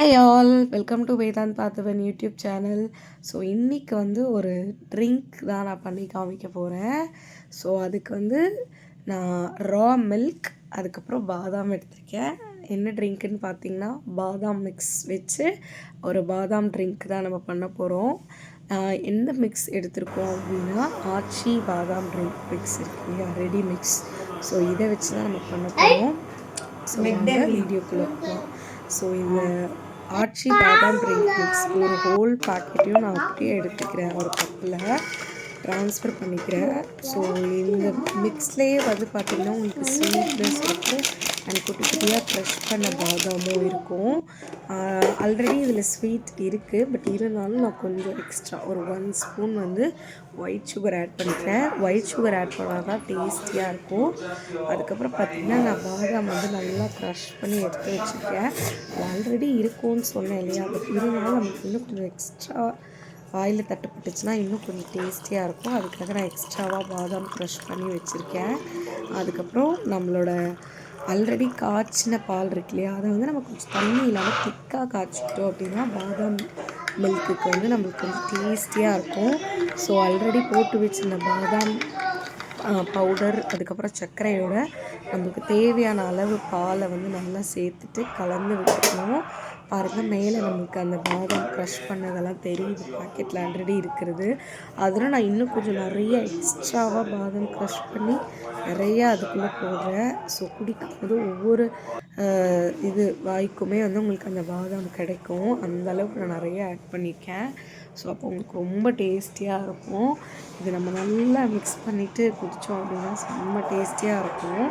Hi all, welcome to Vedant Parthiban YouTube channel. So இன்றைக்கி ஒரு drink தான் நான் பண்ணி காமிக்க போகிறேன். ஸோ அதுக்கு நான் ரா மில்க் அதுக்கப்புறம் பாதாம் எடுத்திருக்கேன். என்ன ட்ரிங்க்குன்னு பார்த்தீங்கன்னா பாதாம் மிக்ஸ் வச்சு ஒரு பாதாம் ட்ரிங்க் தான் நம்ம பண்ண போகிறோம். எந்த மிக்ஸ் எடுத்திருக்கோம் அப்படின்னா ஆச்சி பாதாம் ட்ரிங்க் மிக்ஸ் இருக்கு இல்லையா, ரெடி மிக்ஸ். ஸோ இதை வச்சு தான் நம்ம பண்ண போகிறோம். ஸோ வீடியோக்குள்ளே போகலாம். ஸோ இந்த ஆச்சி பாதாம் ட்ரிங்க் மிக்ஸ் ஒரு ஹோல் பாக்கெட்டையும் நான் அப்படியே எடுத்துக்கிறேன், ஒரு கப்பில் ட்ரான்ஸ்ஃபர் பண்ணிக்கிறேன். ஸோ இந்த மிக்ஸ்லேயே பார்த்திங்கன்னா உங்களுக்கு ஸ்வீட்னஸ் இருக்கும் அண்ட் குட்டி குட்டியாக க்ரஷ் பண்ண பாதாமும் இருக்கும். ஆல்ரெடி இதில் ஸ்வீட் இருக்குது, பட் இருந்தாலும் நான் கொஞ்சம் எக்ஸ்ட்ரா ஒரு 1 ஸ்பூன் ஒயிட் சுகர் ஆட் பண்ணிக்கிறேன். ஒயிட் சுகர் ஆட் பண்ணால் தான் டேஸ்டியாக இருக்கும். அதுக்கப்புறம் பார்த்திங்கன்னா நான் பாதாம் நல்லா க்ரஷ் பண்ணி எடுத்து வச்சுருக்கேன். ஆல்ரெடி இருக்கும்னு சொன்னேன் இல்லையா, பட் இருந்தாலும் நமக்கு இன்னும் கொஞ்சம் எக்ஸ்ட்ரா வாயில் தட்டுப்பட்டுச்சுன்னா இன்னும் கொஞ்சம் டேஸ்டியாக இருக்கும். அதுக்காக நான் எக்ஸ்ட்ராவாக பாதாம் க்ரஷ் பண்ணி வச்சுருக்கேன். அதுக்கப்புறம் நம்மளோட ஆல்ரெடி காய்ச்சின பால் இருக்கு இல்லையா, அதை நம்ம கொஞ்சம் தண்ணி இல்லாமல் திக்காக காய்ச்சிக்கிட்டோம் அப்படின்னா பாதாம் மில்க்குக்கு நம்மளுக்கு கொஞ்சம் டேஸ்டியாக இருக்கும். ஸோ ஆல்ரெடி போட்டு வச்சுருந்த பாதாம் பவுடர் அதுக்கப்புறம் சர்க்கரையோட நம்மளுக்கு தேவையான அளவு பாலை நல்லா சேர்த்துட்டு கலந்து விட்டுக்கணும். பாருங்கள், மேலே நம்மளுக்கு அந்த பாதாம் க்ரஷ் பண்ணதெல்லாம் தெரியுது, பாக்கெட்டில் ஆல்ரெடி இருக்கிறது. அதில் நான் இன்னும் கொஞ்சம் நிறைய எக்ஸ்ட்ராவாக பாதாம் க்ரஷ் பண்ணி நிறையா அதுக்குள்ளே போடுறேன். ஸோ குடிக்கும்போது ஒவ்வொரு வாய்க்குமே உங்களுக்கு அந்த பாதாம் கிடைக்கும். அந்தளவுக்கு நான் நிறைய ஆட் பண்ணியிருக்கேன். ஸோ அப்போ உங்களுக்கு ரொம்ப டேஸ்டியாக இருக்கும். இது நம்ம நல்லா மிக்ஸ் பண்ணிவிட்டு குடித்தோம் அப்படின்னா செம்ம டேஸ்டியாக இருக்கும்.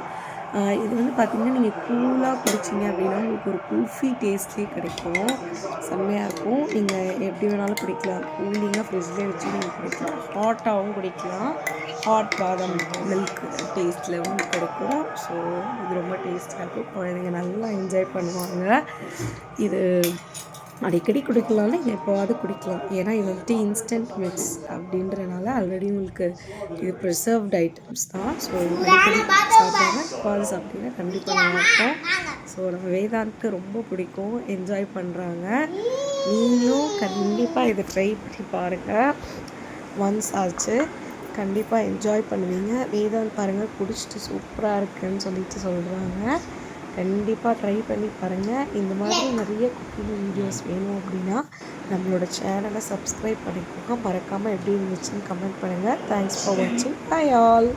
இது பார்த்திங்கன்னா நீங்கள் கூலாக குடிச்சிங்க அப்படின்னா உங்களுக்கு ஒரு குல்ஃபி டேஸ்ட்லேயே கிடைக்கும், செம்மையாக இருக்கும். நீங்கள் எப்படி வேணாலும் குடிக்கலாம், கூலிங்காக ஃப்ரிட்ஜ்லேயே வச்சு நீங்கள் குடிக்கலாம், ஹாட்டாகவும் குடிக்கலாம். ஹாட் பாதாம் மில்க் டேஸ்ட்டில் கிடைக்கும். ஸோ இது ரொம்ப டேஸ்டியாக இருக்கும், குழந்தைங்க நல்லா என்ஜாய் பண்ணுவாங்க. இது அடிக்கடி குடிக்கலாம்னா எப்போவாவது குடிக்கலாம். ஏன்னா இது இன்ஸ்டன்ட் மிக்ஸ் அப்படின்றனால ஆல்ரெடி உங்களுக்கு இது ப்ரிசர்வ்ட் ஐட்டம்ஸ் தான். ஸோ அடிக்கடி சாப்பிட்றாங்க, எப்போவாது சாப்பிட்டீங்கன்னா கண்டிப்பாக நல்லாயிருக்கும். ஸோ நம்ம வேதாந்த்க்கு ரொம்ப பிடிக்கும், என்ஜாய் பண்ணுறாங்க. நீங்களும் கண்டிப்பாக இதை ட்ரை பண்ணி பாருங்கள். ஒன்ஸ் ஆச்சு, கண்டிப்பாக என்ஜாய் பண்ணுவீங்க. வேதாந்த் பாருங்கள் குடிச்சிட்டு சூப்பராக இருக்குதுன்னு சொல்கிறாங்க. கண்டிப்பாக ட்ரை பண்ணி பாருங்கள். இந்த மாதிரி நிறைய குக்கிங் வீடியோஸ் வேணும் அப்படின்னா நம்மளோட சேனலை சப்ஸ்கிரைப் பண்ணிக்கோங்க. மறக்காமல் எப்படி இருந்துச்சுன்னு கமெண்ட் பண்ணுங்கள். தேங்க்ஸ் ஃபார் வாட்சிங். Bye all.